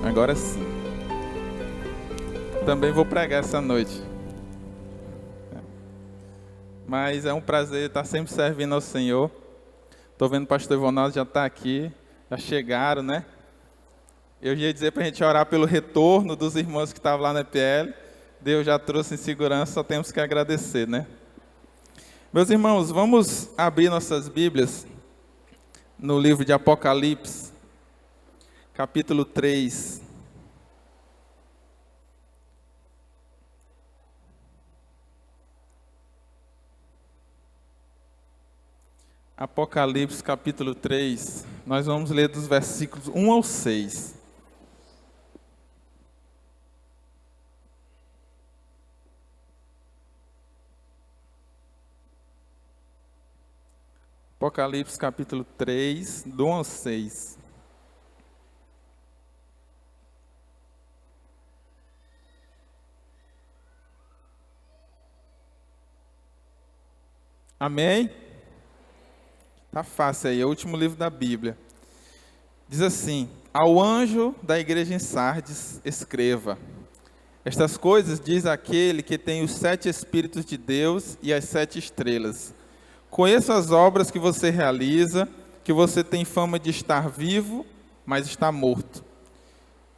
Agora sim. Também vou pregar essa noite. Mas é um prazer estar sempre servindo ao Senhor. Estou vendo o pastor Ivonaldo já está aqui. Já chegaram, né? Eu ia dizer para a gente orar pelo retorno dos irmãos que estavam lá na EPL. Deus já trouxe em segurança, só temos que agradecer, né? Meus irmãos, vamos abrir nossas Bíblias no livro de Apocalipse, capítulo 3. Apocalipse, capítulo 3, nós vamos ler dos versículos 1 ao 6. Apocalipse, capítulo 3, do 1 ao 6. Amém? Tá fácil aí, é o último livro da Bíblia. Diz assim: ao anjo da igreja em Sardes, escreva: estas coisas diz aquele que tem os 7 Espíritos de Deus e as 7 estrelas. Conheço as obras que você realiza, que você tem fama de estar vivo, mas está morto.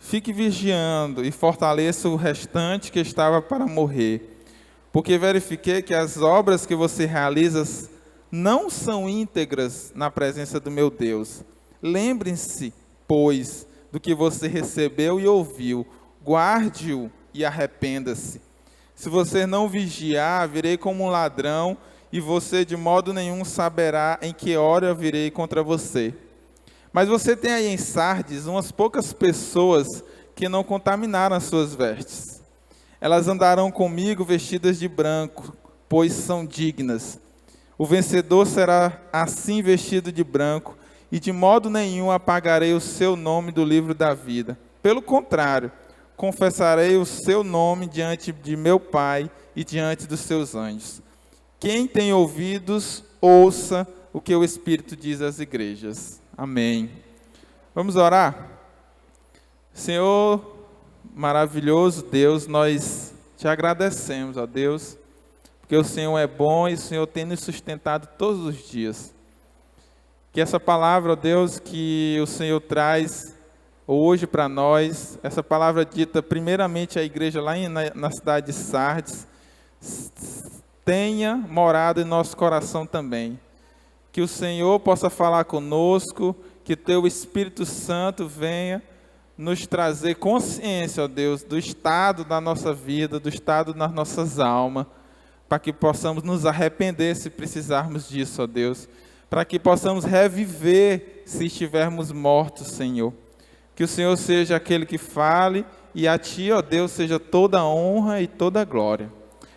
Fique vigiando e fortaleça o restante que estava para morrer, porque verifiquei que as obras que você realiza não são íntegras na presença do meu Deus. Lembre-se, pois, do que você recebeu e ouviu, guarde-o e arrependa-se. Se você não vigiar, virei como um ladrão, e você de modo nenhum saberá em que hora eu virei contra você. Mas você tem aí em Sardes umas poucas pessoas que não contaminaram as suas vestes. Elas andarão comigo vestidas de branco, pois são dignas. O vencedor será assim vestido de branco, e de modo nenhum apagarei o seu nome do livro da vida. Pelo contrário, confessarei o seu nome diante de meu Pai e diante dos seus anjos. Quem tem ouvidos, ouça o que o Espírito diz às igrejas. Amém. Vamos orar? Senhor maravilhoso Deus, nós te agradecemos, ó Deus, porque o Senhor é bom e o Senhor tem nos sustentado todos os dias. Que essa palavra, ó Deus, que o Senhor traz hoje para nós, essa palavra dita primeiramente à igreja lá na cidade de Sardes, tenha morado em nosso coração também. Que o Senhor possa falar conosco, que teu Espírito Santo venha nos trazer consciência, ó Deus, do estado da nossa vida, do estado das nossas almas, para que possamos nos arrepender se precisarmos disso, ó Deus, para que possamos reviver se estivermos mortos, Senhor. Que o Senhor seja aquele que fale, e a Ti, ó Deus, seja toda a honra e toda a glória.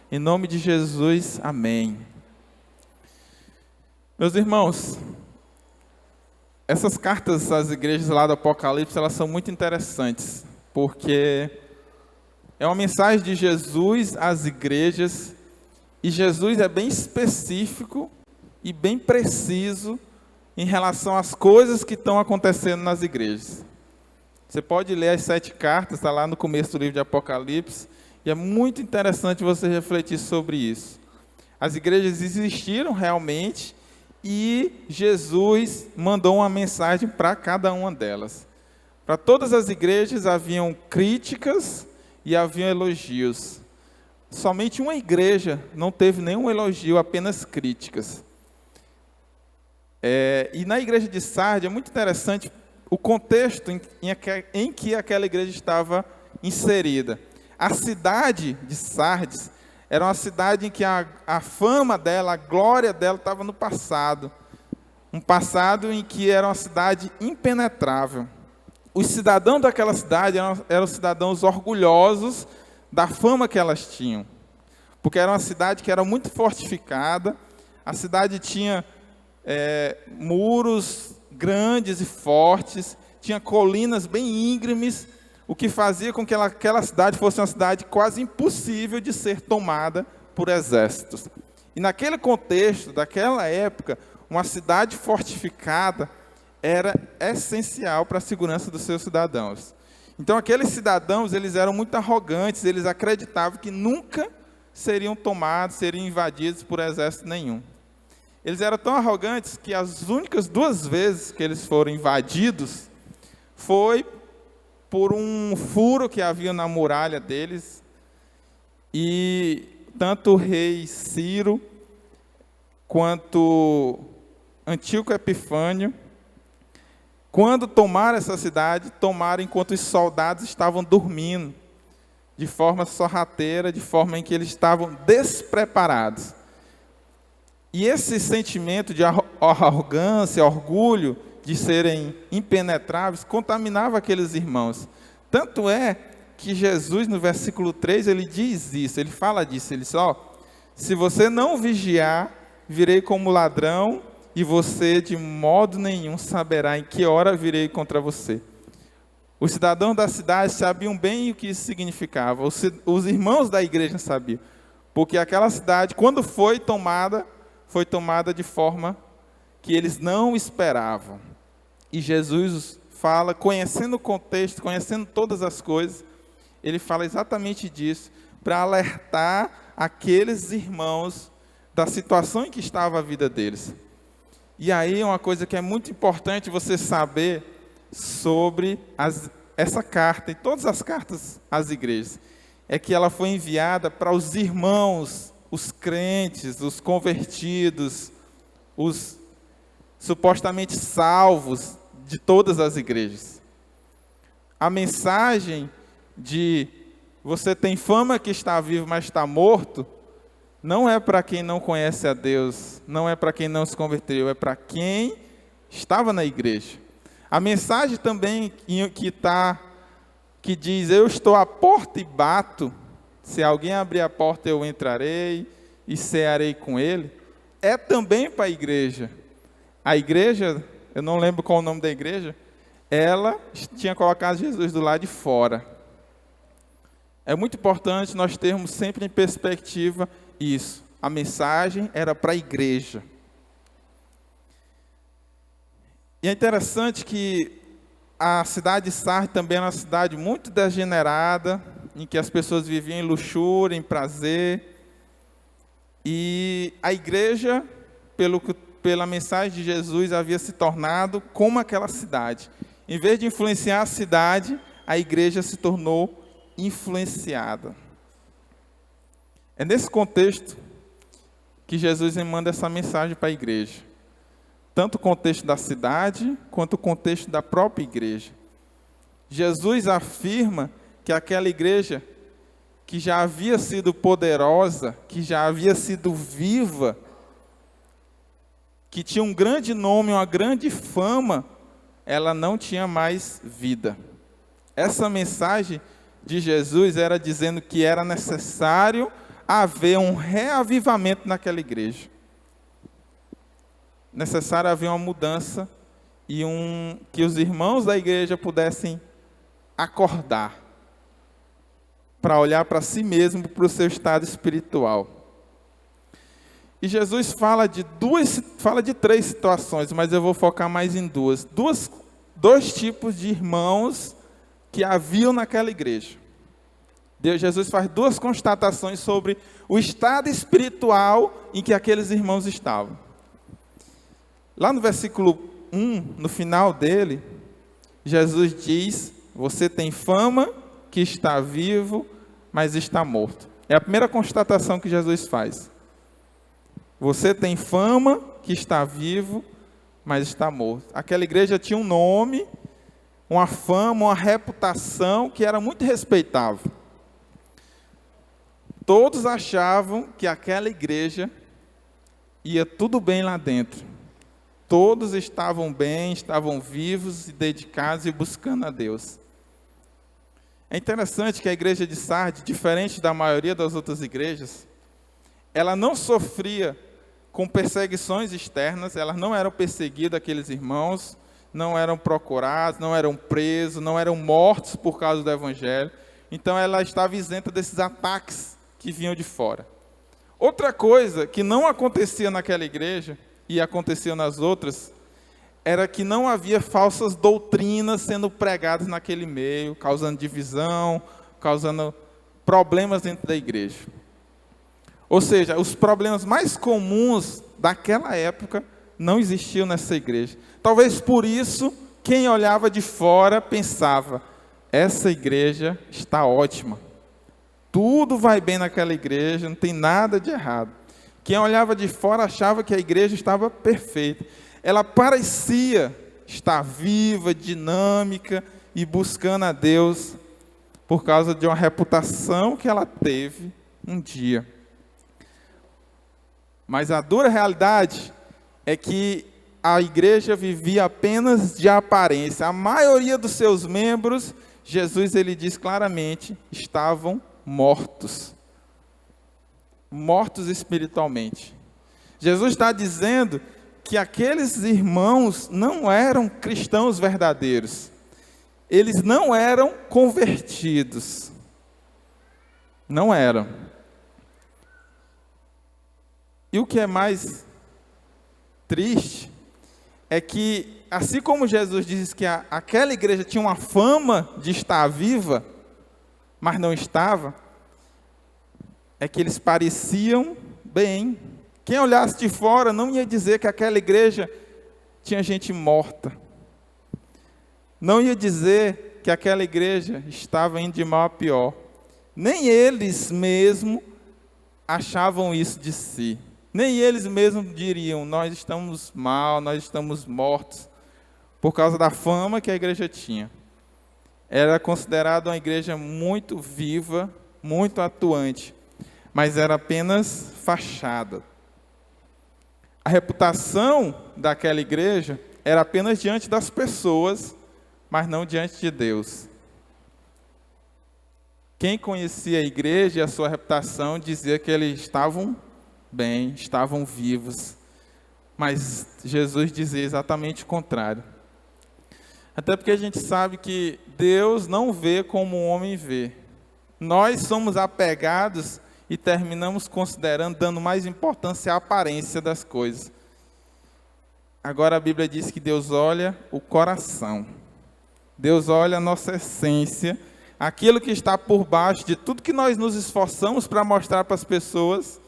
Em nome de Jesus, amém. Meus irmãos, essas cartas às igrejas lá do Apocalipse, elas são muito interessantes, porque é uma mensagem de Jesus às igrejas, e Jesus é bem específico e bem preciso em relação às coisas que estão acontecendo nas igrejas. Você pode ler as 7 cartas, está lá no começo do livro de Apocalipse, e é muito interessante você refletir sobre isso. As igrejas existiram realmente, e Jesus mandou uma mensagem para cada uma delas. Para todas as igrejas haviam críticas e haviam elogios. Somente uma igreja não teve nenhum elogio, apenas críticas. E na igreja de Sardes é muito interessante o contexto em que aquela igreja estava inserida. A cidade de Sardes era uma cidade em que a fama dela, a glória dela estava no passado. Um passado em que era uma cidade impenetrável. Os cidadãos daquela cidade eram cidadãos orgulhosos da fama que elas tinham. Porque era uma cidade que era muito fortificada. A cidade tinha muros grandes e fortes. Tinha colinas bem íngremes, o que fazia com que aquela cidade fosse uma cidade quase impossível de ser tomada por exércitos. E naquele contexto, daquela época, uma cidade fortificada era essencial para a segurança dos seus cidadãos. Então aqueles cidadãos, eles eram muito arrogantes, eles acreditavam que nunca seriam tomados, seriam invadidos por exército nenhum. Eles eram tão arrogantes que as únicas 2 vezes que eles foram invadidos foi por um furo que havia na muralha deles, e tanto o rei Ciro quanto Antíoco Epifânio, quando tomaram essa cidade, tomaram enquanto os soldados estavam dormindo, de forma sorrateira, de forma em que eles estavam despreparados. E esse sentimento de arrogância, orgulho, de serem impenetráveis, contaminava aqueles irmãos. Tanto é que Jesus, no versículo 3, ele diz isso, ele fala disso, ele diz, se você não vigiar, virei como ladrão, e você de modo nenhum saberá em que hora virei contra você. Os cidadãos da cidade sabiam bem o que isso significava, os irmãos da igreja sabiam, porque aquela cidade, quando foi tomada de forma que eles não esperavam. E Jesus fala, conhecendo o contexto, conhecendo todas as coisas, ele fala exatamente disso, para alertar aqueles irmãos da situação em que estava a vida deles. E aí uma coisa que é muito importante você saber sobre essa carta, e todas as cartas às igrejas, é que ela foi enviada para os irmãos, os crentes, os convertidos, os supostamente salvos de todas as igrejas. A mensagem de você tem fama que está vivo, mas está morto, não é para quem não conhece a Deus, não é para quem não se converteu, é para quem estava na igreja. A mensagem também que diz, eu estou à porta e bato, se alguém abrir a porta eu entrarei e cearei com ele, é também para a igreja. A igreja, eu não lembro qual o nome da igreja, ela tinha colocado Jesus do lado de fora. É muito importante nós termos sempre em perspectiva isso. A mensagem era para a igreja. E é interessante que a cidade de Sardes também era uma cidade muito degenerada, em que as pessoas viviam em luxúria, em prazer. E a igreja, pela mensagem de Jesus, havia se tornado como aquela cidade. Em vez de influenciar a cidade, a igreja se tornou influenciada. É nesse contexto que Jesus manda essa mensagem para a igreja. Tanto o contexto da cidade, quanto o contexto da própria igreja. Jesus afirma que aquela igreja, que já havia sido poderosa, que já havia sido viva, que tinha um grande nome, uma grande fama, ela não tinha mais vida. Essa mensagem de Jesus era dizendo que era necessário haver um reavivamento naquela igreja. Necessário haver uma mudança e que os irmãos da igreja pudessem acordar para olhar para si mesmo, para o seu estado espiritual. E Jesus fala de 3 situações, mas eu vou focar mais em duas. Dois tipos de irmãos que haviam naquela igreja. Jesus faz 2 constatações sobre o estado espiritual em que aqueles irmãos estavam. Lá no versículo 1, no final dele, Jesus diz, você tem fama que está vivo, mas está morto. É a primeira constatação que Jesus faz. Você tem fama que está vivo, mas está morto. Aquela igreja tinha um nome, uma fama, uma reputação que era muito respeitável. Todos achavam que aquela igreja ia tudo bem lá dentro. Todos estavam bem, estavam vivos e dedicados e buscando a Deus. É interessante que a igreja de Sardes, diferente da maioria das outras igrejas, ela não sofria com perseguições externas, elas não eram perseguidas, aqueles irmãos, não eram procurados, não eram presos, não eram mortos por causa do evangelho. Então ela estava isenta desses ataques que vinham de fora. Outra coisa que não acontecia naquela igreja, e acontecia nas outras, era que não havia falsas doutrinas sendo pregadas naquele meio, causando divisão, causando problemas dentro da igreja. Ou seja, os problemas mais comuns daquela época não existiam nessa igreja. Talvez por isso, quem olhava de fora pensava: essa igreja está ótima. Tudo vai bem naquela igreja, não tem nada de errado. Quem olhava de fora achava que a igreja estava perfeita. Ela parecia estar viva, dinâmica e buscando a Deus por causa de uma reputação que ela teve um dia. Mas a dura realidade é que a igreja vivia apenas de aparência. A maioria dos seus membros, Jesus ele diz claramente, estavam mortos. Mortos espiritualmente. Jesus está dizendo que aqueles irmãos não eram cristãos verdadeiros. Eles não eram convertidos. Não eram. E o que é mais triste é que, assim como Jesus diz que aquela igreja tinha uma fama de estar viva, mas não estava, é que eles pareciam bem. Quem olhasse de fora não ia dizer que aquela igreja tinha gente morta. Não ia dizer que aquela igreja estava indo de mal a pior. Nem eles mesmos achavam isso de si. Nem eles mesmos diriam: nós estamos mal, nós estamos mortos, por causa da fama que a igreja tinha. Era considerada uma igreja muito viva, muito atuante, mas era apenas fachada. A reputação daquela igreja era apenas diante das pessoas, mas não diante de Deus. Quem conhecia a igreja e a sua reputação dizia que eles estavam bem, estavam vivos. Mas Jesus dizia exatamente o contrário. Até porque a gente sabe que Deus não vê como o homem vê. Nós somos apegados e terminamos considerando, dando mais importância à aparência das coisas. Agora a Bíblia diz que Deus olha o coração. Deus olha a nossa essência, aquilo que está por baixo de tudo que nós nos esforçamos para mostrar para as pessoas.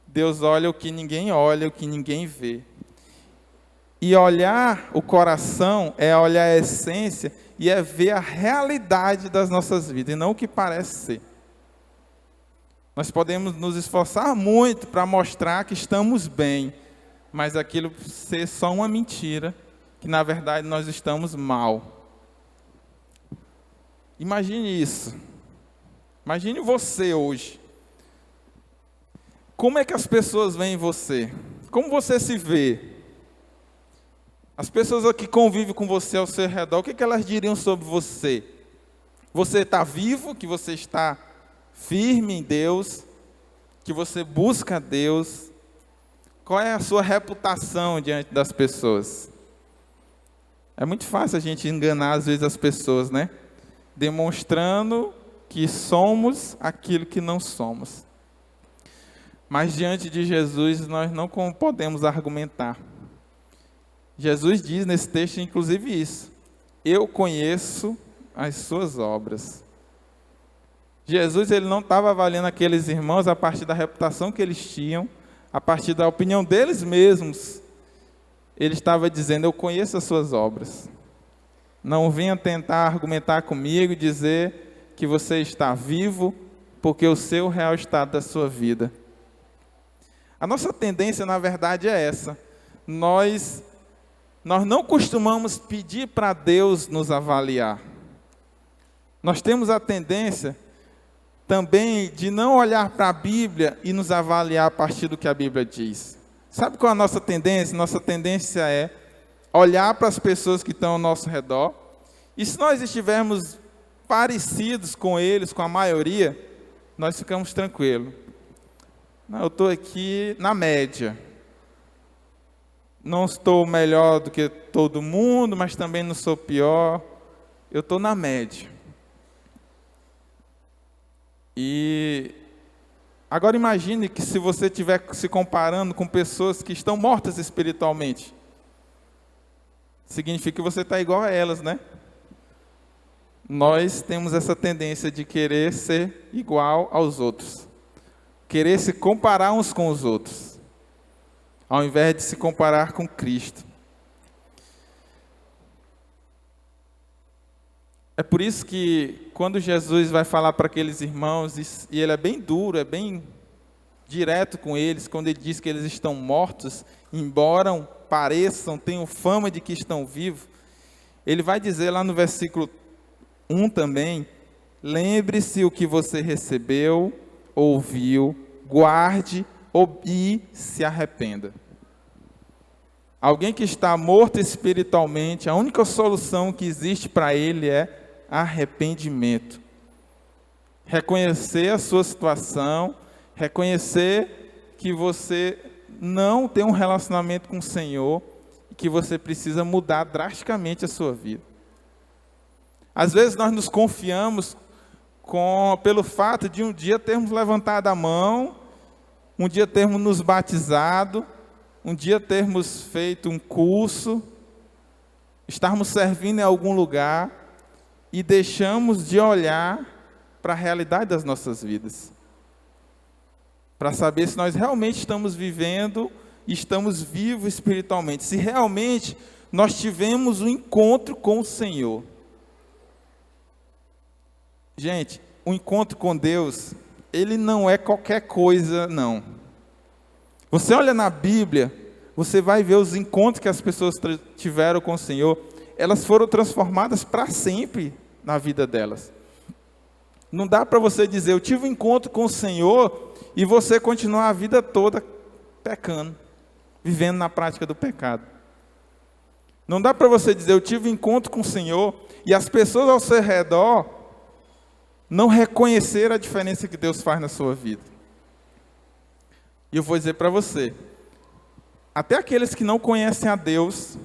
Deus olha o que ninguém olha, o que ninguém vê. E olhar o coração é olhar a essência e é ver a realidade das nossas vidas, e não o que parece ser. Nós podemos nos esforçar muito para mostrar que estamos bem, mas aquilo ser só uma mentira, que na verdade nós estamos mal. Imagine isso. Imagine você hoje. Como é que as pessoas veem você? Como você se vê? As pessoas que convivem com você ao seu redor, o que elas diriam sobre você? Você está vivo, que você está firme em Deus, que você busca Deus? Qual é a sua reputação diante das pessoas? É muito fácil a gente enganar às vezes as pessoas, né? Demonstrando que somos aquilo que não somos. Mas diante de Jesus nós não podemos argumentar. Jesus diz nesse texto inclusive isso: eu conheço as suas obras. Jesus ele não estava avaliando aqueles irmãos a partir da reputação que eles tinham, a partir da opinião deles mesmos. Ele estava dizendo: eu conheço as suas obras. Não venha tentar argumentar comigo e dizer que você está vivo, porque eu sei o real estado da sua vida. A nossa tendência, na verdade, é essa. Nós não costumamos pedir para Deus nos avaliar. Nós temos a tendência também de não olhar para a Bíblia e nos avaliar a partir do que a Bíblia diz. Sabe qual é a nossa tendência? Nossa tendência é olhar para as pessoas que estão ao nosso redor, e se nós estivermos parecidos com eles, com a maioria, nós ficamos tranquilos. Não, eu estou aqui na média. Não estou melhor do que todo mundo, mas também não sou pior. Eu estou na média. E agora imagine que se você estiver se comparando com pessoas que estão mortas espiritualmente, significa que você está igual a elas, né? Nós temos essa tendência de querer ser igual aos outros, querer se comparar uns com os outros, ao invés de se comparar com Cristo. É por isso que quando Jesus vai falar para aqueles irmãos, e ele é bem duro, é bem direto com eles, quando ele diz que eles estão mortos, embora pareçam, tenham fama de que estão vivos, ele vai dizer lá no versículo 1 também: lembre-se o que você recebeu, ouviu, guarde e se arrependa. Alguém que está morto espiritualmente, a única solução que existe para ele é arrependimento. Reconhecer a sua situação, reconhecer que você não tem um relacionamento com o Senhor e que você precisa mudar drasticamente a sua vida. Às vezes nós nos confiamos pelo fato de um dia termos levantado a mão, um dia termos nos batizado, um dia termos feito um curso, estarmos servindo em algum lugar e deixamos de olhar para a realidade das nossas vidas, para saber se nós realmente estamos vivendo e estamos vivos espiritualmente, se realmente nós tivemos um encontro com o Senhor. Gente, o encontro com Deus, ele não é qualquer coisa, não. Você olha na Bíblia, você vai ver os encontros que as pessoas tiveram com o Senhor, elas foram transformadas para sempre na vida delas. Não dá para você dizer, eu tive um encontro com o Senhor, e você continuar a vida toda pecando, vivendo na prática do pecado. Não dá para você dizer, eu tive um encontro com o Senhor, e as pessoas ao seu redor não reconhecer a diferença que Deus faz na sua vida. E eu vou dizer para você, até aqueles que não conhecem a Deus,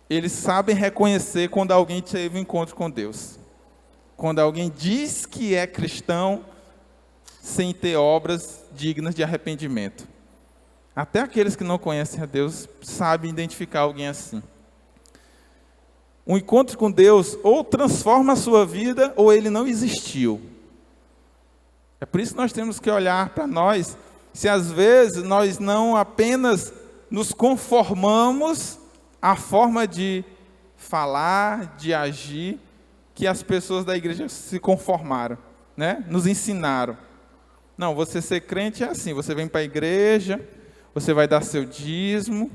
eles sabem reconhecer quando alguém teve um encontro com Deus. Quando alguém diz que é cristão, sem ter obras dignas de arrependimento. Até aqueles que não conhecem a Deus, sabem identificar alguém assim. Um encontro com Deus ou transforma a sua vida, ou ele não existiu. É por isso que nós temos que olhar para nós, se às vezes nós não apenas nos conformamos à forma de falar, de agir, que as pessoas da igreja se conformaram, né? Nos ensinaram. Não, você ser crente é assim, você vem para a igreja, você vai dar seu dízimo,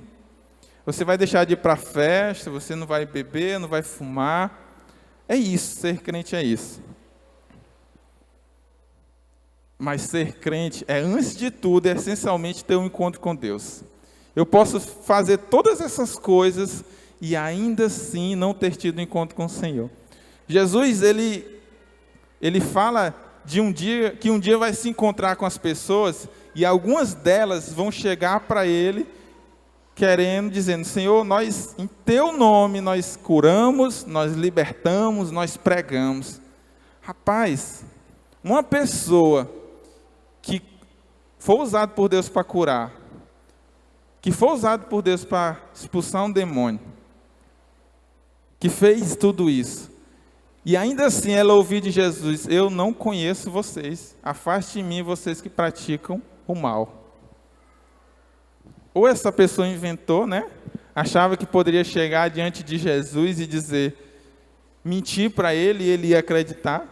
você vai deixar de ir para a festa, você não vai beber, não vai fumar. É isso, ser crente é isso. Mas ser crente é, antes de tudo, essencialmente ter um encontro com Deus. Eu posso fazer todas essas coisas e ainda assim não ter tido um encontro com o Senhor. Jesus, ele fala de um dia, que um dia vai se encontrar com as pessoas, e algumas delas vão chegar para ele, dizendo, Senhor, nós, em teu nome, nós curamos, nós libertamos, nós pregamos. Rapaz, uma pessoa que foi usada por Deus para curar, que foi usada por Deus para expulsar um demônio, que fez tudo isso, e ainda assim ela ouviu de Jesus, eu não conheço vocês, afaste de mim vocês que praticam o mal. Ou essa pessoa inventou, né? Achava que poderia chegar diante de Jesus e dizer, mentir para ele e ele ia acreditar.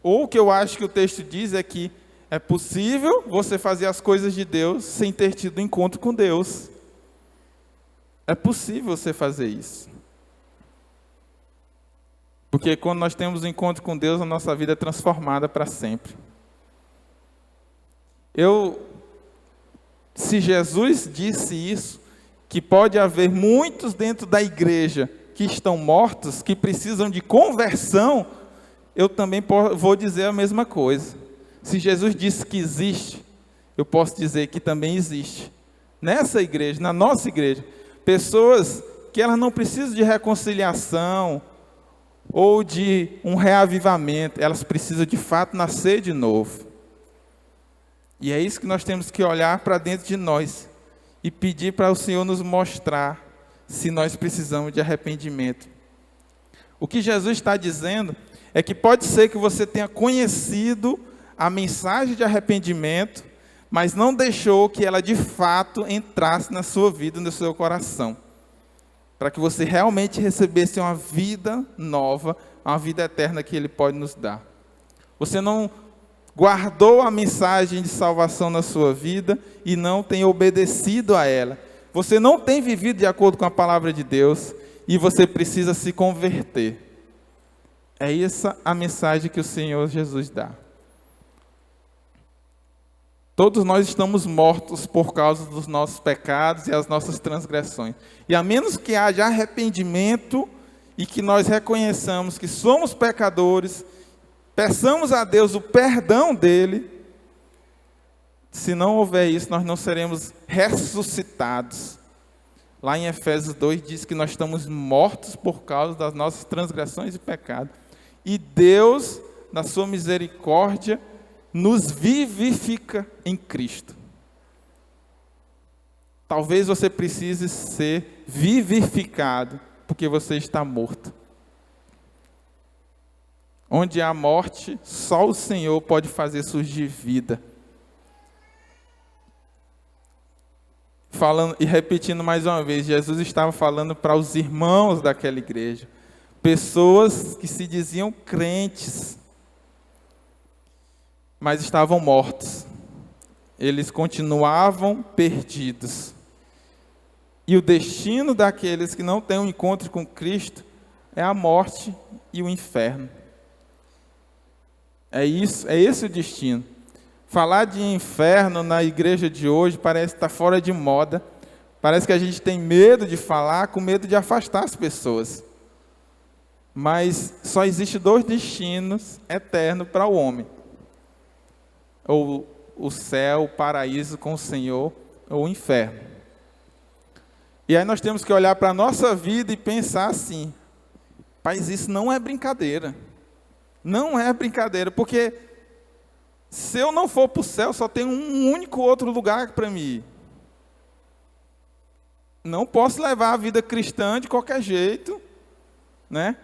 Ou o que eu acho que o texto diz é que é possível você fazer as coisas de Deus sem ter tido encontro com Deus. É possível você fazer isso. Porque quando nós temos um encontro com Deus, a nossa vida é transformada para sempre. Se Jesus disse isso, que pode haver muitos dentro da igreja que estão mortos, que precisam de conversão, eu também vou dizer a mesma coisa. Se Jesus disse que existe, eu posso dizer que também existe. Nessa igreja, na nossa igreja, pessoas que elas não precisam de reconciliação ou de um reavivamento, elas precisam de fato nascer de novo. E é isso que nós temos que olhar para dentro de nós e pedir para o Senhor nos mostrar se nós precisamos de arrependimento. O que Jesus está dizendo é que pode ser que você tenha conhecido a mensagem de arrependimento, mas não deixou que ela de fato entrasse na sua vida, no seu coração, para que você realmente recebesse uma vida nova, uma vida eterna que Ele pode nos dar. Você não guardou a mensagem de salvação na sua vida e não tem obedecido a ela. Você não tem vivido de acordo com a palavra de Deus e você precisa se converter. É essa a mensagem que o Senhor Jesus dá. Todos nós estamos mortos por causa dos nossos pecados e as nossas transgressões. E a menos que haja arrependimento e que nós reconheçamos que somos pecadores, peçamos a Deus o perdão dele. Se não houver isso, nós não seremos ressuscitados. Lá em Efésios 2 diz que nós estamos mortos por causa das nossas transgressões e pecados. E Deus, na sua misericórdia, nos vivifica em Cristo. Talvez você precise ser vivificado, porque você está morto. Onde há morte, só o Senhor pode fazer surgir vida. Falando e repetindo mais uma vez, Jesus estava falando para os irmãos daquela igreja, pessoas que se diziam crentes, mas estavam mortos. Eles continuavam perdidos. E o destino daqueles que não têm um encontro com Cristo é a morte e o inferno. É esse o destino. Falar de inferno na igreja de hoje parece estar fora de moda. Parece que a gente tem medo de falar, com medo de afastar as pessoas. Mas só existe 2 destinos eternos para o homem. Ou o céu, o paraíso com o Senhor, ou o inferno. E aí nós temos que olhar para a nossa vida e pensar assim: Paz, isso não é brincadeira. Não é brincadeira, porque se eu não for para o céu, só tem um único outro lugar para mim ir. Não posso levar a vida cristã de qualquer jeito, né?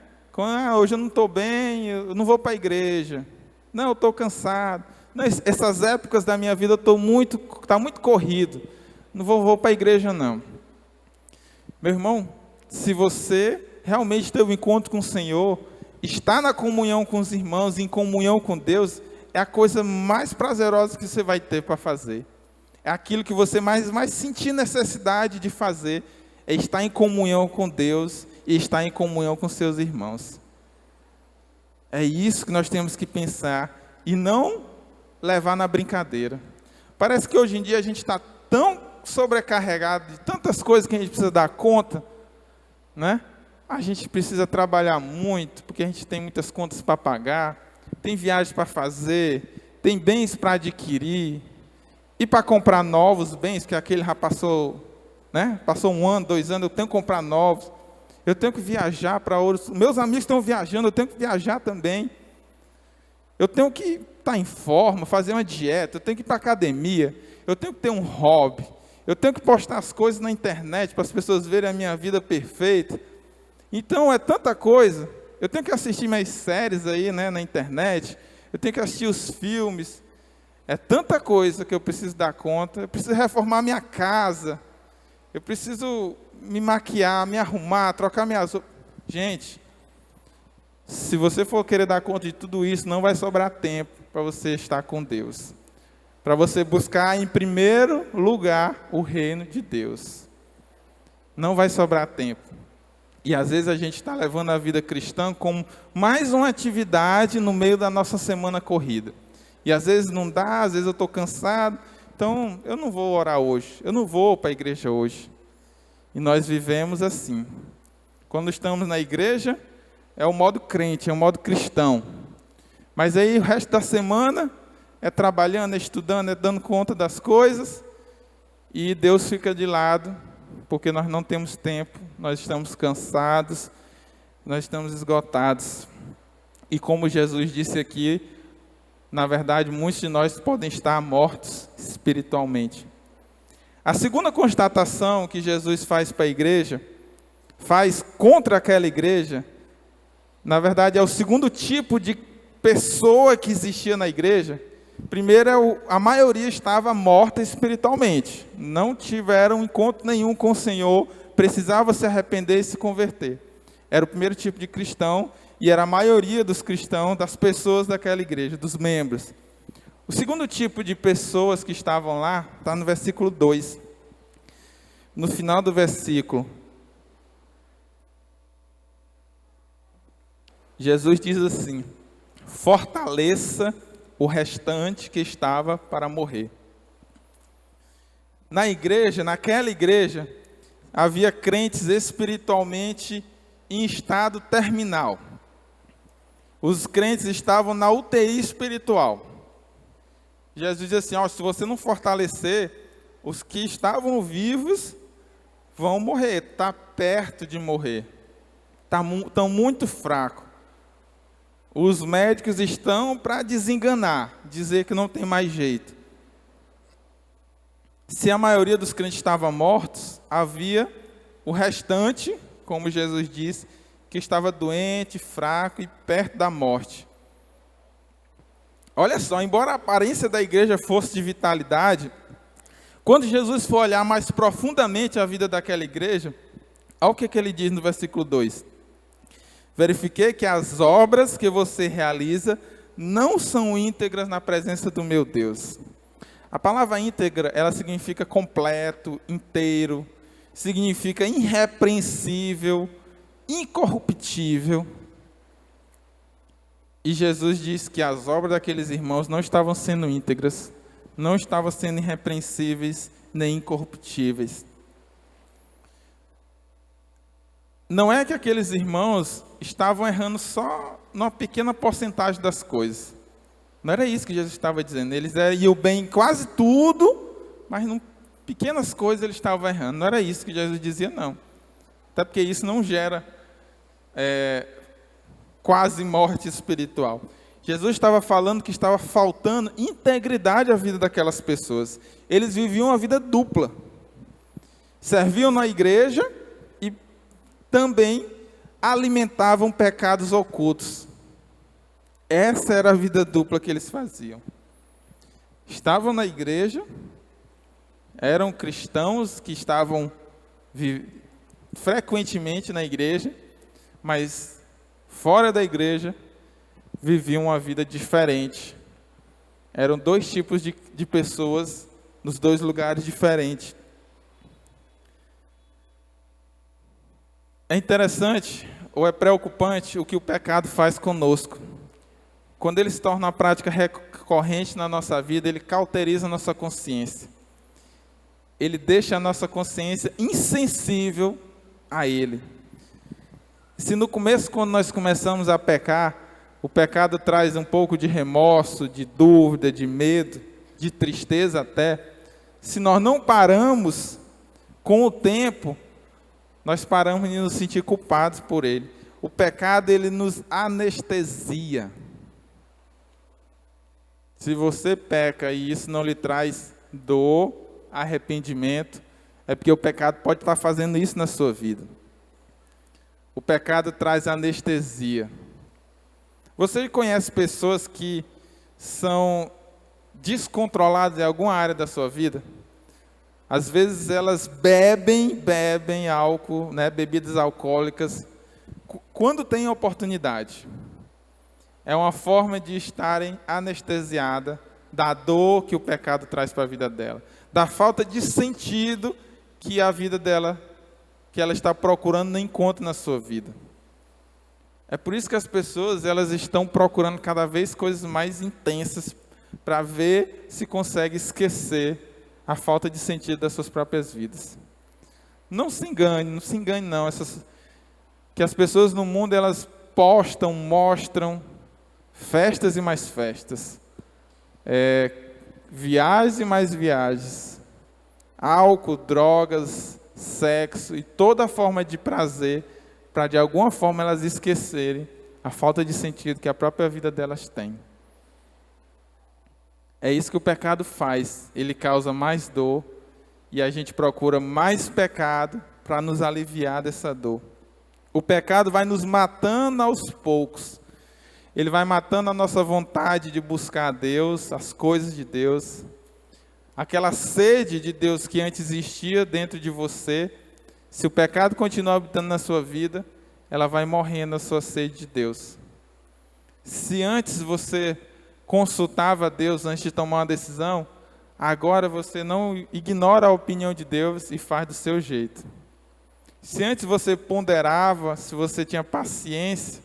Hoje eu não estou bem, eu não vou para a igreja. Não, eu estou cansado. Não, essas épocas da minha vida está muito corrido. Não vou para a igreja, não. Meu irmão, se você realmente teve um encontro com o Senhor, está na comunhão com os irmãos, em comunhão com Deus, é a coisa mais prazerosa que você vai ter para fazer. É aquilo que você mais sentir necessidade de fazer, é estar em comunhão com Deus e estar em comunhão com seus irmãos. É isso que nós temos que pensar e não levar na brincadeira. Parece que hoje em dia a gente está tão sobrecarregado de tantas coisas que a gente precisa dar conta, né? A gente precisa trabalhar muito, porque a gente tem muitas contas para pagar, tem viagens para fazer, tem bens para adquirir, e para comprar novos bens, que aquele já passou, né? Passou 1 ano, 2 anos, eu tenho que comprar novos, eu tenho que viajar para outros, meus amigos estão viajando, eu tenho que viajar também, eu tenho que estar em forma, fazer uma dieta, eu tenho que ir para a academia, eu tenho que ter um hobby, eu tenho que postar as coisas na internet para as pessoas verem a minha vida perfeita. Então é tanta coisa, eu tenho que assistir mais séries aí, né, na internet, eu tenho que assistir os filmes, é tanta coisa que eu preciso dar conta, eu preciso reformar minha casa, eu preciso me maquiar, me arrumar, trocar minhas roupas. Gente, se você for querer dar conta de tudo isso, não vai sobrar tempo para você estar com Deus. Para você buscar em primeiro lugar o reino de Deus. Não vai sobrar tempo. E às vezes a gente está levando a vida cristã como mais uma atividade no meio da nossa semana corrida. E às vezes não dá, às vezes eu estou cansado, então eu não vou orar hoje, eu não vou para a igreja hoje. E nós vivemos assim. Quando estamos na igreja, é o modo crente, é o modo cristão. Mas aí o resto da semana é trabalhando, é estudando, é dando conta das coisas, e Deus fica de lado, porque nós não temos tempo, nós estamos cansados, nós estamos esgotados. E como Jesus disse aqui, na verdade, muitos de nós podem estar mortos espiritualmente. A segunda constatação que Jesus faz para a igreja faz contra aquela igreja, na verdade é o segundo tipo de pessoa que existia na igreja. Primeiro, a maioria estava morta espiritualmente, não tiveram encontro nenhum com o Senhor, precisava se arrepender e se converter. Era o primeiro tipo de cristão, e era a maioria dos cristãos, das pessoas daquela igreja, dos membros. O segundo tipo de pessoas que estavam lá, está no versículo 2. No final do versículo, Jesus diz assim: fortaleça o restante que estava para morrer. Na igreja, naquela igreja, havia crentes espiritualmente em estado terminal. Os crentes estavam na UTI espiritual. Jesus diz assim: se você não fortalecer, os que estavam vivos vão morrer, está perto de morrer, estão muito fracos. Os médicos estão para desenganar, dizer que não tem mais jeito. Se a maioria dos crentes estavam mortos, havia o restante, como Jesus disse, que estava doente, fraco e perto da morte. Olha só, embora a aparência da igreja fosse de vitalidade, quando Jesus for olhar mais profundamente a vida daquela igreja, olha o que ele diz no versículo 2. Verifiquei que as obras que você realiza não são íntegras na presença do meu Deus. A palavra íntegra, ela significa completo, inteiro, significa irrepreensível, incorruptível. E Jesus disse que as obras daqueles irmãos não estavam sendo íntegras, não estavam sendo irrepreensíveis, nem incorruptíveis. Não é que aqueles irmãos estavam errando só numa pequena porcentagem das coisas. Não era isso que Jesus estava dizendo. Eles iam bem em quase tudo, mas em pequenas coisas eles estavam errando. Não era isso que Jesus dizia, não. Até porque isso não gera quase morte espiritual. Jesus estava falando que estava faltando integridade à vida daquelas pessoas. Eles viviam uma vida dupla. Serviam na igreja e também alimentavam pecados ocultos. Essa era a vida dupla que eles faziam. Estavam na igreja, eram cristãos que estavam frequentemente na igreja, mas fora da igreja viviam uma vida diferente. Eram dois tipos de pessoas nos dois lugares diferentes. É interessante, ou é preocupante, o que o pecado faz conosco. Quando ele se torna uma prática recorrente na nossa vida, ele cauteriza a nossa consciência. Ele deixa a nossa consciência insensível a ele. Se no começo, quando nós começamos a pecar, o pecado traz um pouco de remorso, de dúvida, de medo, de tristeza até. Se nós não paramos, com o tempo, nós paramos de nos sentir culpados por ele. O pecado, ele nos anestesia. Se você peca e isso não lhe traz dor, arrependimento, é porque o pecado pode estar fazendo isso na sua vida. O pecado traz anestesia. Você conhece pessoas que são descontroladas em alguma área da sua vida? Às vezes elas bebem álcool, bebidas alcoólicas, quando tem oportunidade. É uma forma de estarem anestesiadas da dor que o pecado traz para a vida dela, da falta de sentido que a vida dela, que ela está procurando, não encontra na sua vida. É por isso que as pessoas, elas estão procurando cada vez coisas mais intensas para ver se consegue esquecer a falta de sentido das suas próprias vidas. Não se engane não. Que as pessoas no mundo, elas postam, mostram festas e mais festas, viagens e mais viagens, álcool, drogas, sexo e toda forma de prazer, para de alguma forma elas esquecerem a falta de sentido que a própria vida delas tem. É isso que o pecado faz. Ele causa mais dor e a gente procura mais pecado para nos aliviar dessa dor. O pecado vai nos matando aos poucos. Ele vai matando a nossa vontade de buscar a Deus, as coisas de Deus. Aquela sede de Deus que antes existia dentro de você, se o pecado continuar habitando na sua vida, ela vai morrendo a sua sede de Deus. Se antes você consultava a Deus antes de tomar uma decisão, agora você não ignora a opinião de Deus e faz do seu jeito. Se antes você ponderava, se você tinha paciência,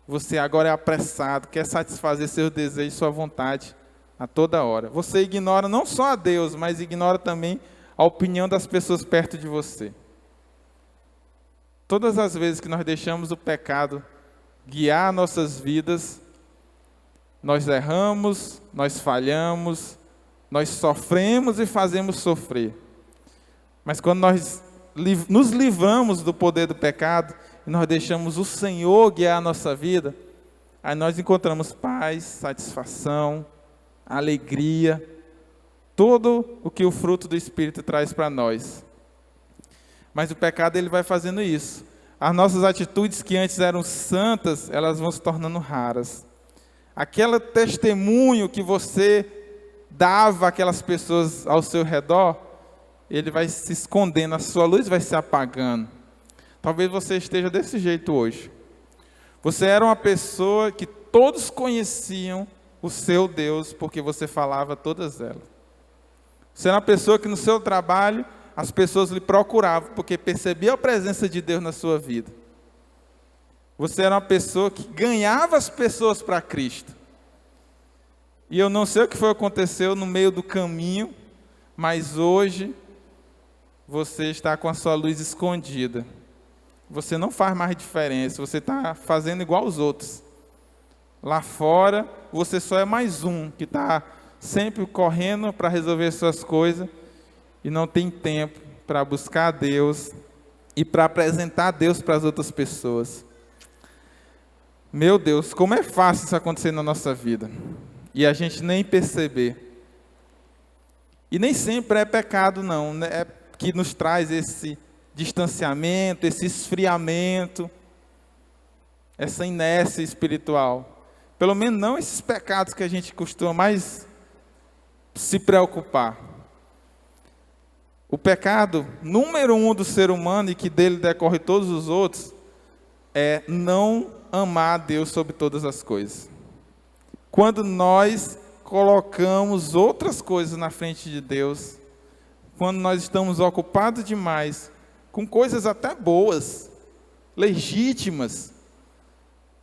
você agora é apressado, quer satisfazer seus desejos, sua vontade a toda hora. Você ignora não só a Deus, mas ignora também a opinião das pessoas perto de você. Todas as vezes que nós deixamos o pecado guiar nossas vidas, nós erramos, nós falhamos, nós sofremos e fazemos sofrer. Mas quando nós nos livramos do poder do pecado, e nós deixamos o Senhor guiar a nossa vida, aí nós encontramos paz, satisfação, alegria, tudo o que o fruto do Espírito traz para nós. Mas o pecado ele vai fazendo isso. As nossas atitudes que antes eram santas, elas vão se tornando raras. Aquele testemunho que você dava àquelas pessoas ao seu redor, ele vai se escondendo, a sua luz vai se apagando. Talvez você esteja desse jeito hoje. Você era uma pessoa que todos conheciam o seu Deus, porque você falava todas elas. Você era uma pessoa que no seu trabalho, as pessoas lhe procuravam, porque percebiam a presença de Deus na sua vida. Você era uma pessoa que ganhava as pessoas para Cristo. E eu não sei o que foi que aconteceu no meio do caminho, mas hoje você está com a sua luz escondida. Você não faz mais diferença, você está fazendo igual aos outros. Lá fora, você só é mais um que está sempre correndo para resolver suas coisas e não tem tempo para buscar a Deus e para apresentar a Deus para as outras pessoas. Meu Deus, como é fácil isso acontecer na nossa vida e a gente nem perceber. E nem sempre é pecado não, né? É que nos traz esse distanciamento, esse esfriamento, essa inércia espiritual. Pelo menos não esses pecados que a gente costuma mais se preocupar. O pecado número 1 do ser humano, e que dele decorre todos os outros, é não amar a Deus sobre todas as coisas. Quando nós colocamos outras coisas na frente de Deus, quando nós estamos ocupados demais com coisas até boas, legítimas,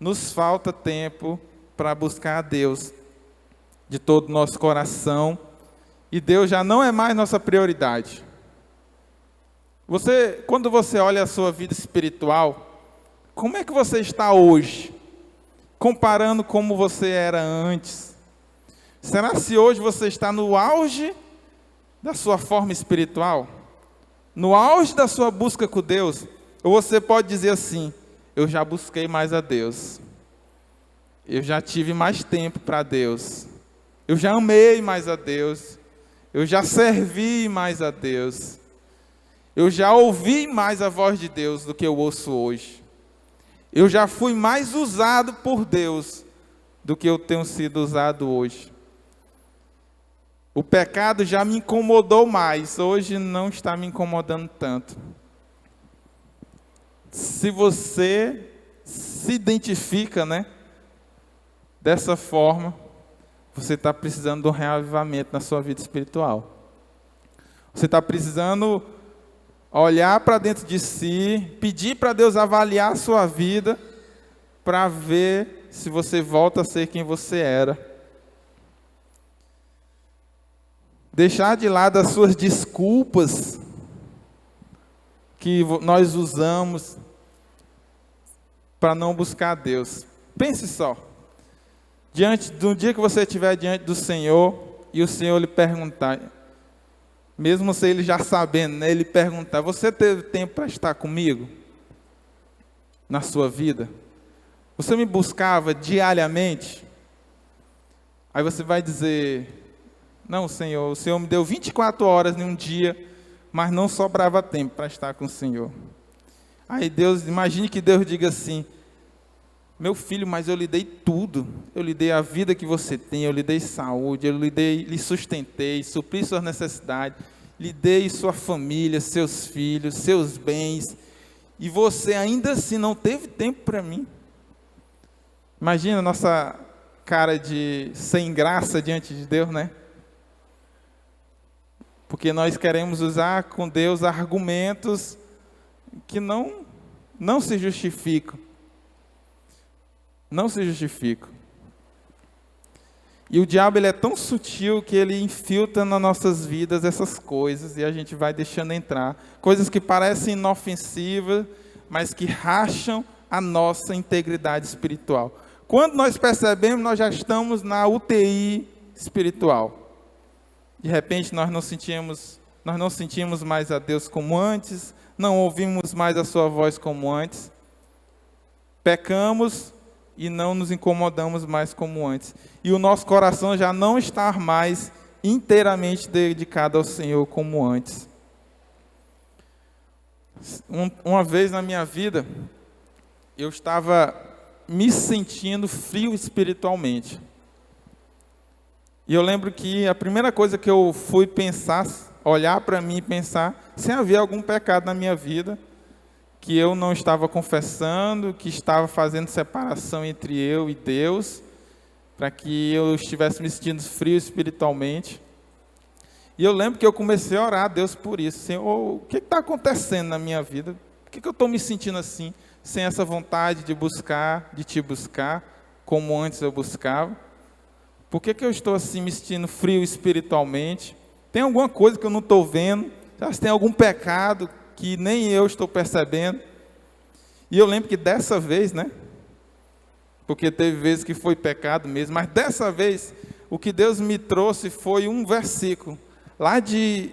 nos falta tempo para buscar a Deus de todo o nosso coração, e Deus já não é mais nossa prioridade. Quando você olha a sua vida espiritual, como é que você está hoje? Comparando como você era antes. Será se hoje você está no auge da sua forma espiritual? No auge da sua busca com Deus? Ou você pode dizer assim: eu já busquei mais a Deus. Eu já tive mais tempo para Deus. Eu já amei mais a Deus. Eu já servi mais a Deus. Eu já ouvi mais a voz de Deus do que eu ouço hoje. Eu já fui mais usado por Deus do que eu tenho sido usado hoje. O pecado já me incomodou mais, hoje não está me incomodando tanto. Se você se identifica, dessa forma, você está precisando de um reavivamento na sua vida espiritual. Você está precisando olhar para dentro de si, pedir para Deus avaliar a sua vida, para ver se você volta a ser quem você era. Deixar de lado as suas desculpas que nós usamos para não buscar a Deus. Pense só. Diante do dia que você estiver diante do Senhor e o Senhor lhe perguntar, mesmo se ele já sabendo, ele perguntar: você teve tempo para estar comigo na sua vida? Você me buscava diariamente? Aí você vai dizer: não, Senhor, o Senhor me deu 24 horas em um dia mas não sobrava tempo para estar com o Senhor. Aí Deus, imagine que Deus diga assim: meu filho, mas eu lhe dei tudo. Eu lhe dei a vida que você tem, eu lhe dei saúde, lhe sustentei, supri suas necessidades, lhe dei sua família, seus filhos, seus bens, e você ainda assim não teve tempo para mim. Imagina a nossa cara de sem graça diante de Deus, né? Porque nós queremos usar com Deus argumentos que não se justificam. Não se justificam. E o diabo, ele é tão sutil que ele infiltra nas nossas vidas essas coisas e a gente vai deixando entrar. Coisas que parecem inofensivas, mas que racham a nossa integridade espiritual. Quando nós percebemos, nós já estamos na UTI espiritual. De repente nós não sentimos mais a Deus como antes, não ouvimos mais a sua voz como antes. Pecamos e não nos incomodamos mais como antes. E o nosso coração já não está mais inteiramente dedicado ao Senhor como antes. Uma vez na minha vida, eu estava me sentindo frio espiritualmente. E eu lembro que a primeira coisa que eu fui pensar, olhar para mim e pensar, se havia algum pecado na minha vida, que eu não estava confessando, que estava fazendo separação entre eu e Deus, para que eu estivesse me sentindo frio espiritualmente. E eu lembro que eu comecei a orar a Deus por isso. Senhor, o que está acontecendo na minha vida? Por que eu estou me sentindo assim, sem essa vontade de buscar, de te buscar, como antes eu buscava? Por que eu estou assim me sentindo frio espiritualmente? Tem alguma coisa que eu não estou vendo? Se tem algum pecado que nem eu estou percebendo? E eu lembro que dessa vez, né? Porque teve vezes que foi pecado mesmo, mas dessa vez, o que Deus me trouxe foi um versículo, lá de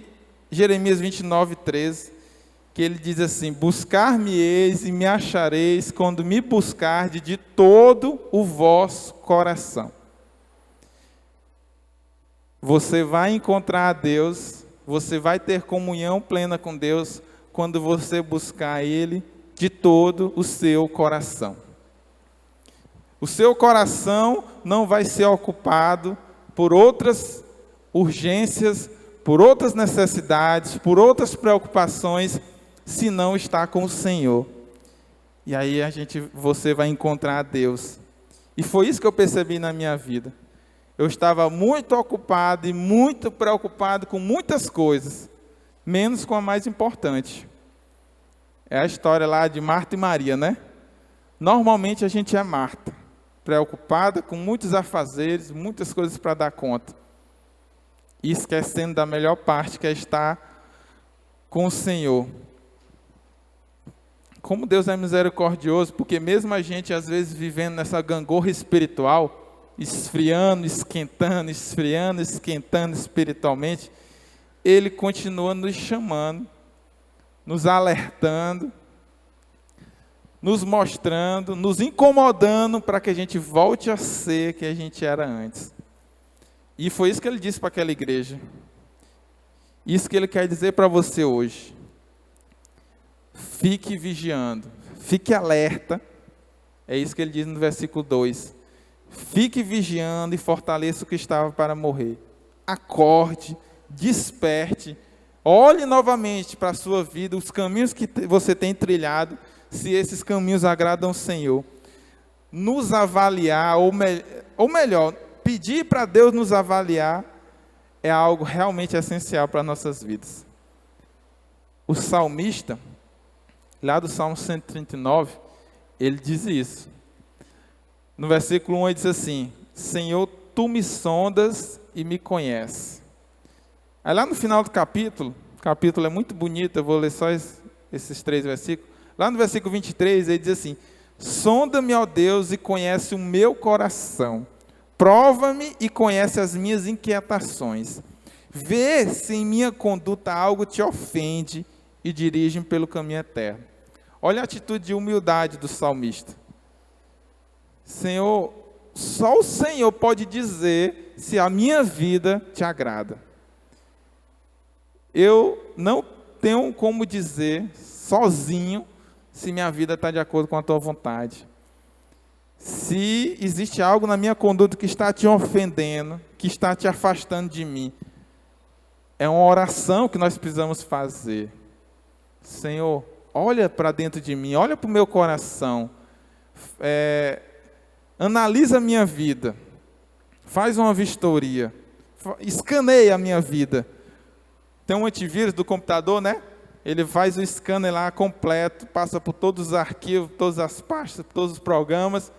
Jeremias 29:13, que ele diz assim: buscar-me-eis e me achareis, quando me buscardes de todo o vosso coração. Você vai encontrar a Deus, você vai ter comunhão plena com Deus, quando você buscar Ele de todo o seu coração. O seu coração não vai ser ocupado por outras urgências, por outras necessidades, por outras preocupações, se não está com o Senhor. E aí você vai encontrar a Deus. E foi isso que eu percebi na minha vida. Eu estava muito ocupado e muito preocupado com muitas coisas, menos com a mais importante. É a história lá de Marta e Maria, né? Normalmente a gente é Marta, preocupada com muitos afazeres, muitas coisas para dar conta. E esquecendo da melhor parte, que é estar com o Senhor. Como Deus é misericordioso, porque mesmo a gente às vezes vivendo nessa gangorra espiritual, esfriando, esquentando espiritualmente, Ele continua nos chamando, nos alertando, nos mostrando, nos incomodando para que a gente volte a ser que a gente era antes. E foi isso que Ele disse para aquela igreja. Isso que Ele quer dizer para você hoje. Fique vigiando, fique alerta. É isso que Ele diz no versículo 2. Fique vigiando e fortaleça o que estava para morrer. Acorde, desperte, olhe novamente para a sua vida, os caminhos que você tem trilhado, se esses caminhos agradam ao Senhor. Nos avaliar, ou melhor, pedir para Deus nos avaliar, é algo realmente essencial para nossas vidas. O salmista, lá do Salmo 139, ele diz isso. No versículo 1 ele diz assim: Senhor, Tu me sondas e me conheces. Aí lá no final do capítulo, o capítulo é muito bonito, eu vou ler só esses 3 versículos. Lá no versículo 23 ele diz assim: sonda-me, ó Deus, e conhece o meu coração. Prova-me e conhece as minhas inquietações. Vê se em minha conduta algo te ofende e dirige-me pelo caminho eterno. Olha a atitude de humildade do salmista. Senhor, só o Senhor pode dizer se a minha vida te agrada. Eu não tenho como dizer, sozinho, se minha vida está de acordo com a tua vontade. Se existe algo na minha conduta que está te ofendendo, que está te afastando de mim, é uma oração que nós precisamos fazer. Senhor, olha para dentro de mim, olha para o meu coração, analisa a minha vida, faz uma vistoria, escaneia a minha vida. Tem um antivírus do computador, né? Ele faz o scanner lá completo, passa por todos os arquivos, todas as pastas, todos os programas,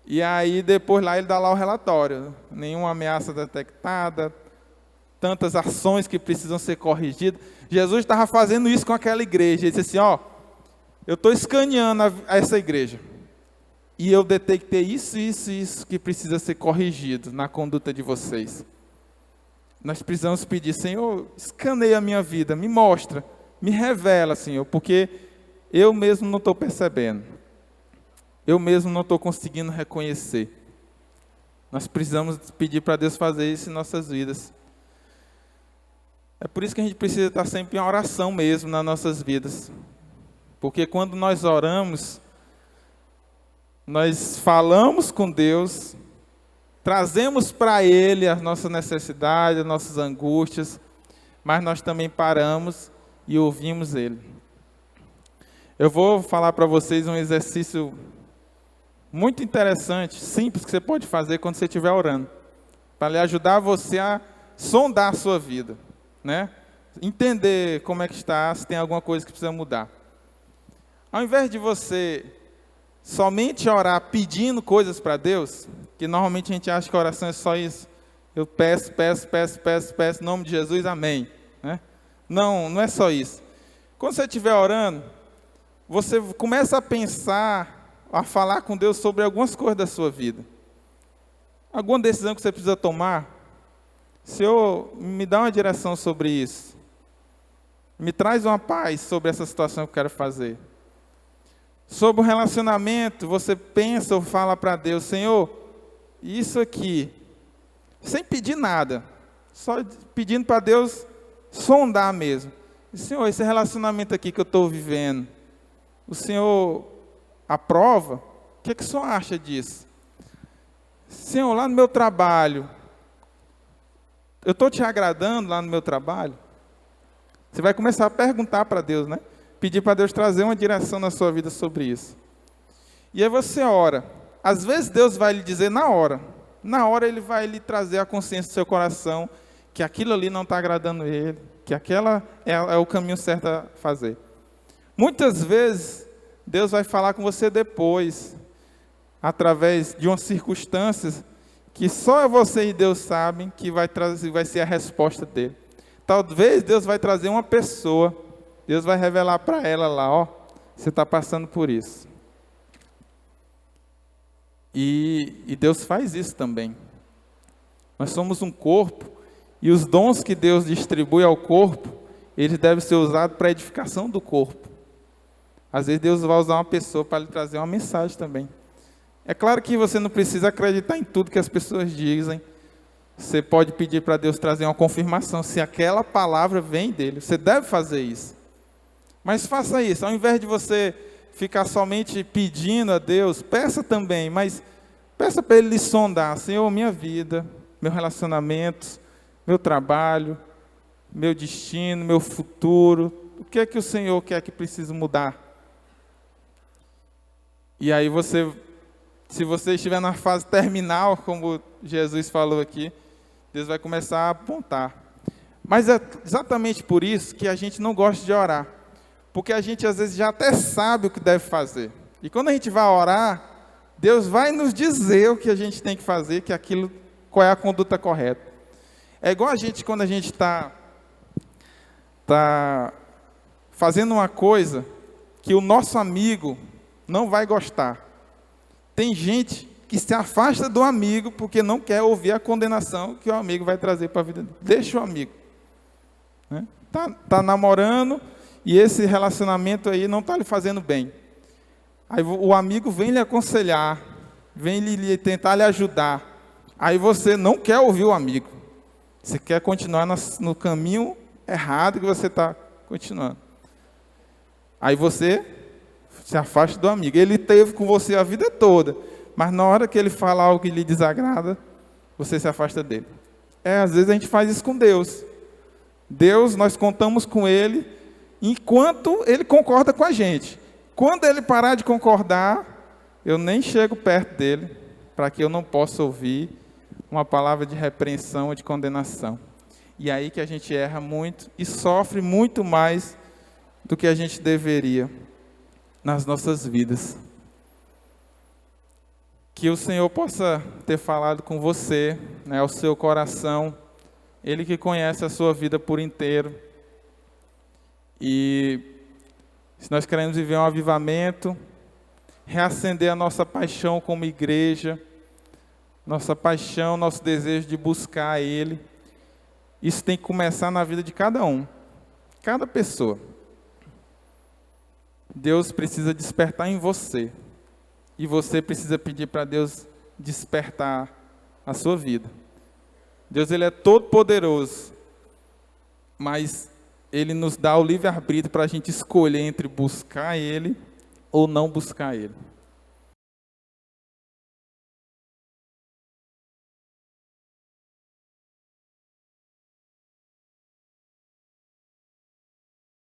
e aí depois lá ele dá lá o relatório. Nenhuma ameaça detectada, tantas ações que precisam ser corrigidas. Jesus estava fazendo isso com aquela igreja. Ele disse assim, eu estou escaneando essa igreja. E eu detectei isso que precisa ser corrigido na conduta de vocês. Nós precisamos pedir, Senhor, escaneia a minha vida, me mostra, me revela, Senhor, porque eu mesmo não estou percebendo. Eu mesmo não estou conseguindo reconhecer. Nós precisamos pedir para Deus fazer isso em nossas vidas. É por isso que a gente precisa estar sempre em oração mesmo nas nossas vidas. Porque quando nós oramos, nós falamos com Deus, trazemos para Ele as nossas necessidades, as nossas angústias, mas nós também paramos e ouvimos Ele. Eu vou falar para vocês um exercício muito interessante, simples, que você pode fazer quando você estiver orando, para lhe ajudar você a sondar a sua vida, né? Entender como é que está, se tem alguma coisa que precisa mudar. Ao invés de você somente orar pedindo coisas para Deus, que normalmente a gente acha que a oração é só isso. Eu peço, em nome de Jesus, amém. Né? Não é só isso. Quando você estiver orando, você começa a pensar, a falar com Deus sobre algumas coisas da sua vida. Alguma decisão que você precisa tomar. Senhor, me dá uma direção sobre isso. Me traz uma paz sobre essa situação que eu quero fazer. Sobre o relacionamento, você pensa ou fala para Deus, Senhor, isso aqui, sem pedir nada, só pedindo para Deus sondar mesmo. Senhor, esse relacionamento aqui que eu estou vivendo, o Senhor aprova? O que o Senhor acha disso? Senhor, lá no meu trabalho, eu estou te agradando lá no meu trabalho? Você vai começar a perguntar para Deus, né? Pedir para Deus trazer uma direção na sua vida sobre isso. E aí você ora. Às vezes Deus vai lhe dizer na hora. Na hora Ele vai lhe trazer a consciência do seu coração que aquilo ali não está agradando Ele, que aquela é o caminho certo a fazer. Muitas vezes Deus vai falar com você depois, através de umas circunstâncias que só você e Deus sabem que vai ser a resposta dele. Talvez Deus vai trazer uma pessoa, Deus vai revelar para ela lá, você está passando por isso. E Deus faz isso também. Nós somos um corpo, e os dons que Deus distribui ao corpo, eles devem ser usados para a edificação do corpo. Às vezes Deus vai usar uma pessoa para lhe trazer uma mensagem também. É claro que você não precisa acreditar em tudo que as pessoas dizem. Você pode pedir para Deus trazer uma confirmação, se aquela palavra vem dele. Você deve fazer isso. Mas faça isso, ao invés de você ficar somente pedindo a Deus, peça também, mas peça para Ele lhe sondar. Senhor, minha vida, meu relacionamento, meu trabalho, meu destino, meu futuro, o que é que o Senhor quer que precise mudar? E aí se você estiver na fase terminal, como Jesus falou aqui, Deus vai começar a apontar. Mas é exatamente por isso que a gente não gosta de orar. Porque a gente às vezes já até sabe o que deve fazer. E quando a gente vai orar, Deus vai nos dizer o que a gente tem que fazer, qual é a conduta correta. É igual a gente quando a gente está fazendo uma coisa que o nosso amigo não vai gostar. Tem gente que se afasta do amigo porque não quer ouvir a condenação que o amigo vai trazer para a vida dele. Deixa o amigo. Né? Tá namorando e esse relacionamento aí não está lhe fazendo bem. Aí o amigo vem lhe aconselhar, vem lhe tentar lhe ajudar. Aí você não quer ouvir o amigo. Você quer continuar no caminho errado que você está continuando. Aí você se afasta do amigo. Ele esteve com você a vida toda, mas na hora que ele fala algo que lhe desagrada, você se afasta dele. Às vezes a gente faz isso com Deus. Deus, nós contamos com Ele enquanto Ele concorda com a gente. Quando Ele parar de concordar, eu nem chego perto dele, para que eu não possa ouvir uma palavra de repreensão ou de condenação. E aí que a gente erra muito e sofre muito mais do que a gente deveria nas nossas vidas. Que o Senhor possa ter falado com você, né, ao seu coração, Ele que conhece a sua vida por inteiro. E se nós queremos viver um avivamento, reacender a nossa paixão como igreja, nossa paixão, nosso desejo de buscar Ele, isso tem que começar na vida de cada um, cada pessoa. Deus precisa despertar em você. E você precisa pedir para Deus despertar a sua vida. Deus, Ele é todo poderoso, mas Ele nos dá o livre-arbítrio para a gente escolher entre buscar Ele ou não buscar Ele.